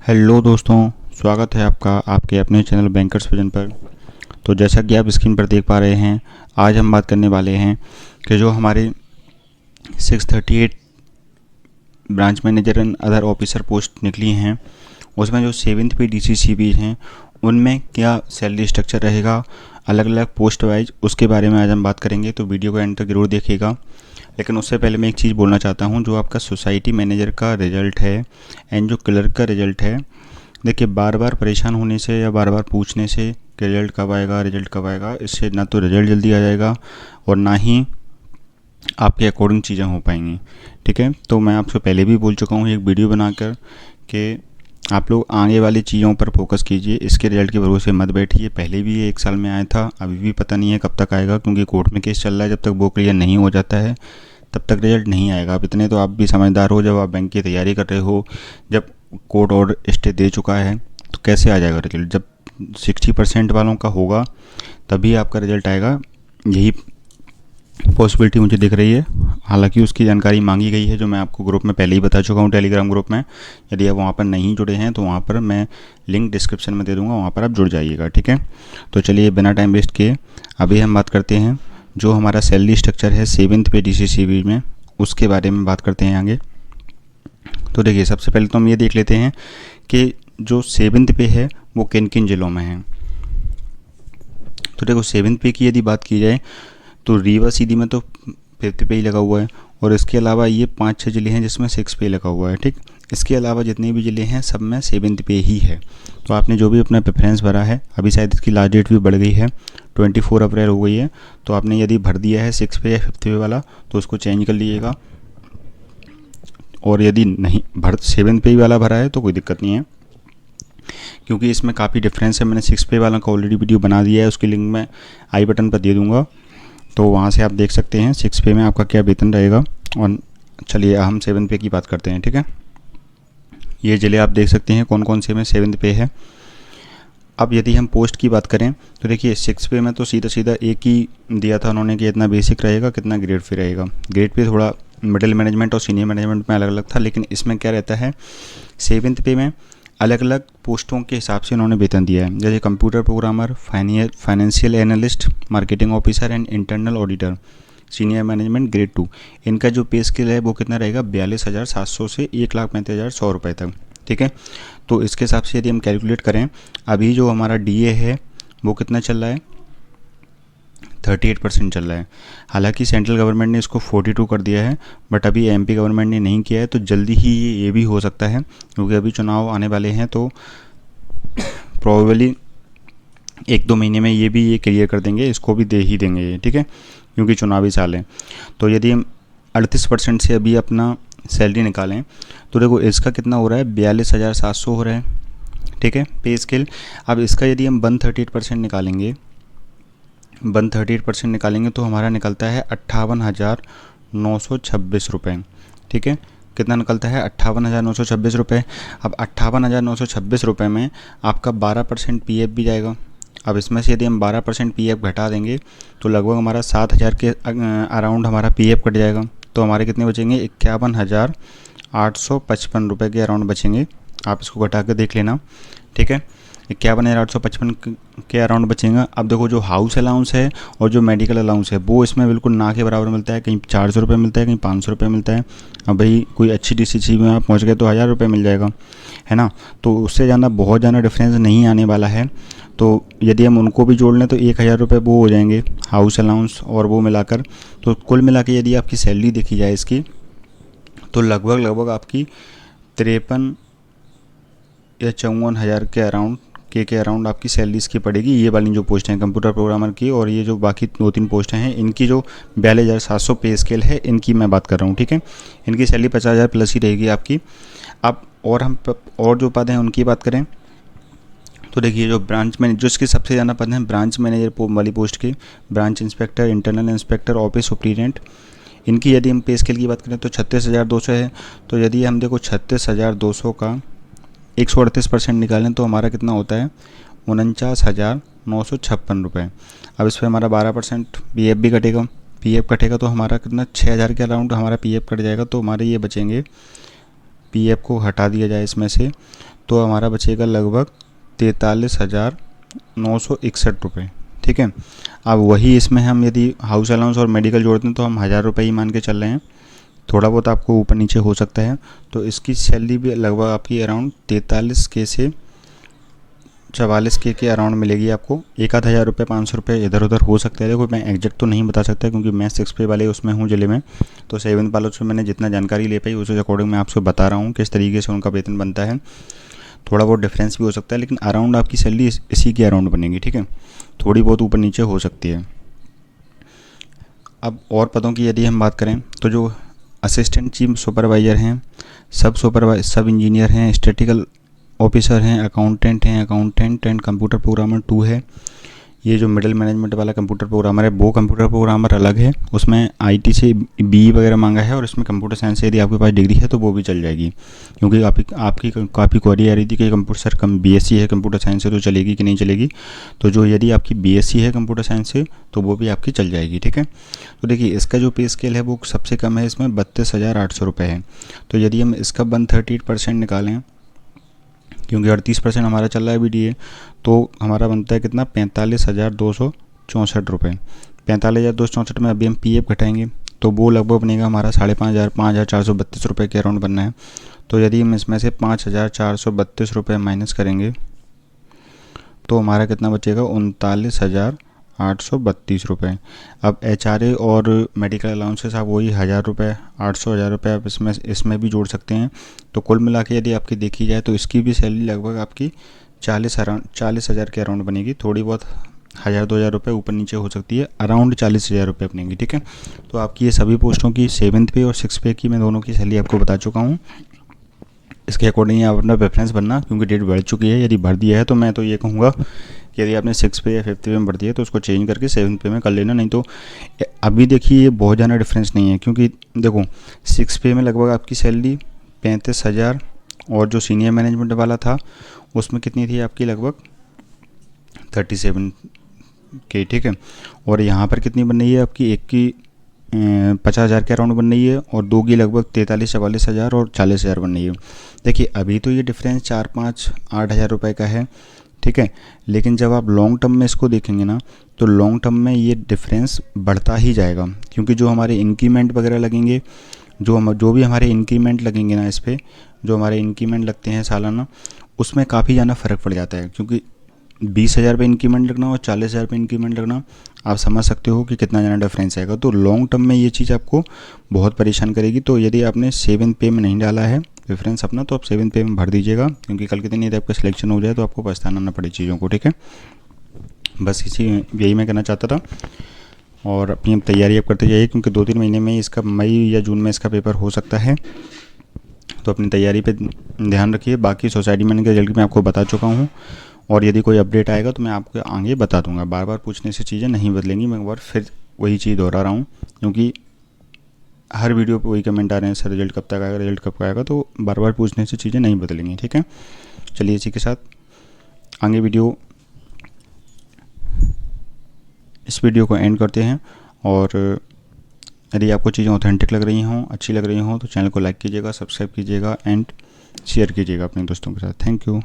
Hello दोस्तों, स्वागत है आपका आपके अपने चैनल बैंकर्स विजन पर। तो जैसा कि आप स्क्रीन पर देख पा रहे हैं, आज हम बात करने वाले हैं कि जो हमारे 638 branch manager and other officer post निकली हैं, उसमें जो 7th पे DCCB हैं उनमें क्या सैलरी स्ट्रक्चर रहेगा अलग अलग पोस्ट वाइज, उसके बारे में आज हम बात करेंगे। तो वीडियो को एंड तक ज़रूर देखिएगा। लेकिन उससे पहले मैं एक चीज़ बोलना चाहता हूँ, जो आपका सोसाइटी मैनेजर का रिज़ल्ट है एंड जो क्लर्क का रिज़ल्ट है, देखिए बार बार परेशान होने से या बार बार पूछने से कि रिज़ल्ट कब आएगा, रिज़ल्ट कब आएगा, इससे ना तो रिज़ल्ट जल्दी आ जाएगा और ना ही आपके अकॉर्डिंग चीज़ें हो पाएंगी। ठीक है, तो मैं आपसे पहले भी बोल चुका हूँ एक वीडियो बनाकर कि आप लोग आगे वाली चीज़ों पर फोकस कीजिए, इसके रिज़ल्ट के भरोसे मत बैठिए। पहले भी ये 1 साल में आया था, अभी भी पता नहीं है कब तक आएगा, क्योंकि कोर्ट में केस चल रहा है। जब तक वो क्लियर नहीं हो जाता है तब तक रिज़ल्ट नहीं आएगा। अब इतने तो आप भी समझदार हो, जब आप बैंक की तैयारी कर रहे हो, जब कोर्ट ऑर्डर स्टे दे चुका है तो कैसे आ जाएगा रिज़ल्ट? जब 60% वालों का होगा तभी आपका रिज़ल्ट आएगा, यही पॉसिबिलिटी मुझे दिख रही है। हालांकि उसकी जानकारी मांगी गई है, जो मैं आपको ग्रुप में पहले ही बता चुका हूँ, टेलीग्राम ग्रुप में। यदि आप वहाँ पर नहीं जुड़े हैं तो वहाँ पर मैं लिंक डिस्क्रिप्शन में दे दूँगा, वहाँ पर आप जुड़ जाइएगा। ठीक है, तो चलिए बिना टाइम वेस्ट किए अभी हम बात करते हैं जो हमारा सैलरी स्ट्रक्चर है 7th पे DCCB में, उसके बारे में बात करते हैं आगे। तो देखिए, सबसे पहले तो हम ये देख लेते हैं कि जो 7th पे है वो किन किन ज़िलों में है। तो देखो, 7th पे की यदि बात की जाए तो रीवा सीधी में तो 5th पे ही लगा हुआ है, और इसके अलावा ये 5-6 ज़िले हैं जिसमें 6 पे लगा हुआ है। ठीक, इसके अलावा जितने भी ज़िले हैं सब में 7th पे ही है। तो आपने जो भी अपना प्रेफरेंस भरा है, अभी शायद इसकी लास्ट डेट भी बढ़ गई है, 24 अप्रैल हो गई है, तो आपने यदि भर दिया है 6 पे या 5th पे वाला तो उसको चेंज कर लीजिएगा। और यदि नहीं 7th पे ही वाला भरा है तो कोई दिक्कत नहीं है, क्योंकि इसमें काफ़ी डिफरेंस है। मैंने 6 पे वाला का ऑलरेडी वीडियो बना दिया है, उसकी लिंक मैं आई बटन पर दे दूँगा, तो वहाँ से आप देख सकते हैं 6 पे में आपका क्या वेतन रहेगा। और चलिए हम 7 पे की बात करते हैं। ठीक है, ये ज़िले आप देख सकते हैं कौन कौन से में 7 पे है। अब यदि हम पोस्ट की बात करें तो देखिए 6 पे में तो सीधा सीधा एक ही दिया था उन्होंने कि इतना बेसिक रहेगा, कितना ग्रेड पे रहेगा। ग्रेड पे थोड़ा मिडिल मैनेजमेंट और सीनियर मैनेजमेंट में अलग अलग था, लेकिन इसमें क्या रहता है 7th पे में अलग अलग पोस्टों के हिसाब से उन्होंने वेतन दिया है। जैसे computer programmer, financial analyst, marketing officer and internal auditor, senior management grade 2, इनका जो पे स्केल है वो कितना रहेगा 42,700 से 1,35,100 रुपये तक। ठीक है, तो इसके हिसाब से यदि हम कैलकुलेट करें, अभी जो हमारा DA है वो कितना चल रहा है 38% चल रहा है। हालांकि सेंट्रल गवर्नमेंट ने इसको 42 कर दिया है, बट अभी MP गवर्नमेंट ने नहीं किया है, तो जल्दी ही ये भी हो सकता है, क्योंकि अभी चुनाव आने वाले हैं, तो प्रोबेबली 1-2 महीने में ये भी ये क्लियर कर देंगे, इसको भी दे ही देंगे ये। ठीक है, क्योंकि चुनावी साल है। तो यदि हम 38% से अभी अपना सैलरी निकालें तो देखो इसका कितना हो रहा है 42,700 हो रहा है। ठीक है, पे स्केल। अब इसका यदि हम 138% निकालेंगे, 138% निकालेंगे तो हमारा निकलता है 58,926 रुपये। ठीक है, कितना निकलता है 58,926 रुपये। अब 58,926 रुपये में आपका 12% PF भी जाएगा। अब इसमें से यदि हम 12% PF घटा देंगे तो लगभग हमारा 7,000 के अराउंड हमारा PF कट जाएगा। तो हमारे कितने बचेंगे 51,855 रुपये के अराउंड बचेंगे। आप इसको घटा के देख लेना। ठीक है, 51,855 के अराउंड बचेगा। अब देखो, जो हाउस अलाउंस है और जो मेडिकल अलाउंस है वो इसमें बिल्कुल ना के बराबर मिलता है। कहीं 400 रुपये मिलता है, कहीं 500 रुपये मिलता है। अब भाई कोई अच्छी DCCB में आप पहुँच गए तो 1,000 रुपये मिल जाएगा, है ना। तो उससे ज़्यादा बहुत ज़्यादा डिफरेंस नहीं आने वाला है। तो यदि हम उनको भी जोड़ लें तो 1,000 रुपये वो हो जाएंगे हाउस अलाउंस और वो मिलाकर। तो कुल मिला के यदि आपकी सैलरी देखी जाए इसकी, तो लगभग आपकी 53 या 54,000 के अराउंड के अराउंड आपकी सैलरी इसकी पड़ेगी। ये वाली जो पोस्ट हैं कंप्यूटर प्रोग्रामर की, और ये जो बाकी 2-3 पोस्टें हैं इनकी जो 42,700 पे स्केल है, इनकी मैं बात कर रहा हूँ। ठीक है, इनकी सैलरी 50,000 प्लस ही रहेगी आपकी। अब और जो पद हैं उनकी बात करें तो देखिए, जो ब्रांच मैनेजर, जो इसके सबसे ज़्यादा पद हैं ब्रांच मैनेजर वाली पोस्ट के, branch inspector, internal inspector, office superintendent, इनकी यदि हम पे स्केल की बात करें तो 36,200 है। तो यदि हम देखो 36,200 का 138% निकालें तो हमारा कितना होता है 49,956 रुपये। अब इस पर हमारा 12% PF भी कटेगा। PF कटेगा तो हमारा कितना 6,000 के अराउंड हमारा PF कट जाएगा। तो हमारे ये बचेंगे, PF को हटा दिया जाए इसमें से तो हमारा बचेगा लगभग 43,961 रुपये। ठीक है, अब वही इसमें हम यदि हाउस अलाउंस और मेडिकल जोड़ते हैं तो हम 1000 रुपये ही मान के चल रहे हैं, थोड़ा बहुत आपको ऊपर नीचे हो सकता है। तो इसकी सैलरी भी लगभग आपकी अराउंड 43K से 44K के अराउंड मिलेगी आपको। 1,000 रुपये 500 रुपये इधर उधर हो सकता है। देखो मैं एग्जैक्ट तो नहीं बता सकता क्योंकि मैं 6 पे वाले उसमें हूँ ज़िले में, तो 7 वालों से मैंने जितना जानकारी ले पाई उस अकॉर्डिंग मैं आपको बता रहा हूँ किस तरीके से उनका वेतन बनता है। थोड़ा बहुत डिफरेंस भी हो सकता है, लेकिन अराउंड आपकी सैलरी इसी के अराउंड बनेगी। ठीक है, थोड़ी बहुत ऊपर नीचे हो सकती है। अब और पदों की यदि हम बात करें तो जो असिस्टेंट चीफ सुपरवाइज़र हैं, सब इंजीनियर हैं, स्टैटिकल ऑफिसर हैं, अकाउंटेंट एंड कंप्यूटर प्रोग्रामर 2 है। ये जो मिडिल मैनेजमेंट वाला कंप्यूटर प्रोग्रामर है वो कंप्यूटर प्रोग्रामर अलग है, उसमें आईटी से बीई वगैरह मांगा है, और इसमें कंप्यूटर साइंस से यदि आपके पास डिग्री है तो वो भी चल जाएगी। क्योंकि आपकी काफ़ी क्वेरी आ रही थी कि कंप्यूटर सर बीएससी है कंप्यूटर साइंस से तो चलेगी कि नहीं चलेगी। तो जो यदि आपकी बीएससी है कंप्यूटर साइंस से तो वो भी आपकी चल जाएगी। ठीक है, तो देखिए इसका जो पे स्केल है वो सबसे कम है, इसमें 32,800 रुपये है। तो यदि हम इसका 138% निकालें, क्योंकि 38% हमारा चल रहा है बीडीए, तो हमारा बनता है कितना 45,264 रुपये। 45,264 में अभी हम पीएफ घटाएंगे तो वो लगभग बनेगा हमारा 5,432 रुपये के अराउंड बनना है। तो यदि हम इसमें से 5,432 रुपये माइनस करेंगे तो हमारा कितना बचेगा 39,832 रुपये। अब एचआरए और मेडिकल अलाउंसेस आप वही 1,000 रुपये 1,000 रुपये आप इसमें भी जोड़ सकते हैं। तो कुल मिला के यदि आपकी देखी जाए तो इसकी भी सैलरी लगभग आपकी 40,000 के अराउंड बनेगी। थोड़ी बहुत 1,000-2,000 रुपये ऊपर नीचे हो सकती है, अराउंड 40,000 रुपये बनेगी। ठीक है, तो आपकी ये सभी पोस्टों की 7th पे और 6 पे की मैं दोनों की सैलरी आपको बता चुका हूँ। इसके अकॉर्डिंग आप अपना प्रेफरेंस बनना, क्योंकि डेट बढ़ चुकी है। यदि भर दिया है तो मैं तो ये कहूँगा कि यदि आपने 6 पे या 5th पे में भर दिया है तो उसको चेंज करके 7th पे में कर लेना। नहीं तो अभी देखिए ये बहुत ज़्यादा डिफरेंस नहीं है, क्योंकि देखो 6 पे में लगभग आपकी सैलरी 35,000 और जो सीनियर मैनेजमेंट वाला था उसमें कितनी थी आपकी लगभग 37K। ठीक है, और यहाँ पर कितनी बन रही है आपकी, एक की 50,000 के अराउंड बन रही है और दो की लगभग 43-44,000 और 40,000 बन रही है। देखिए अभी तो ये डिफरेंस 4-5-8 हज़ार रुपये का है। ठीक है, लेकिन जब आप लॉन्ग टर्म में इसको देखेंगे ना तो लॉन्ग टर्म में ये डिफरेंस बढ़ता ही जाएगा, क्योंकि जो हमारे इंक्रीमेंट वगैरह लगेंगे, जो भी हमारे इंक्रीमेंट लगेंगे ना, इस पर जो हमारे इंक्रीमेंट लगते हैं सालाना, उसमें काफ़ी ज़्यादा फ़र्क पड़ जाता है। क्योंकि 20,000 पे इंक्रीमेंट लगना और 40,000 पे इंक्रीमेंट लगना, आप समझ सकते हो कि कितना ज़्यादा डिफरेंस आएगा। तो लॉन्ग टर्म में ये चीज़ आपको बहुत परेशान करेगी। तो यदि आपने 7th पे में नहीं डाला है रेफरेंस अपना, तो आप 7th पे में भर दीजिएगा, क्योंकि कल के दिन यदि आपका सिलेक्शन हो जाए तो आपको पछताना ना पड़े चीज़ों को। ठीक है, बस यही मैं कहना चाहता था। और अपनी अब तैयारी आप करते जाइए, क्योंकि 2-3 महीने में इसका मई या जून में इसका पेपर हो सकता है। तो अपनी तैयारी पे ध्यान रखिए। बाकी सोसाइटी मैनेजर का रिजल्ट मैं आपको बता चुका हूँ, और यदि कोई अपडेट आएगा तो मैं आपको आगे बता दूंगा। बार बार पूछने से चीज़ें नहीं बदलेंगी। मैं एक बार फिर वही चीज़ दोहरा रहा हूँ, क्योंकि हर वीडियो पे वही कमेंट आ रहे हैं, सर रिजल्ट कब तक आएगा, रिजल्ट कब आएगा। तो बार बार पूछने से चीज़ें नहीं बदलेंगी। ठीक है, चलिए इसी के साथ आगे इस वीडियो को एंड करते हैं। और यदि आपको चीज़ें ऑथेंटिक लग रही हों, अच्छी लग रही हों, तो चैनल को लाइक कीजिएगा, सब्सक्राइब कीजिएगा एंड शेयर कीजिएगा अपने दोस्तों के साथ। Thank you.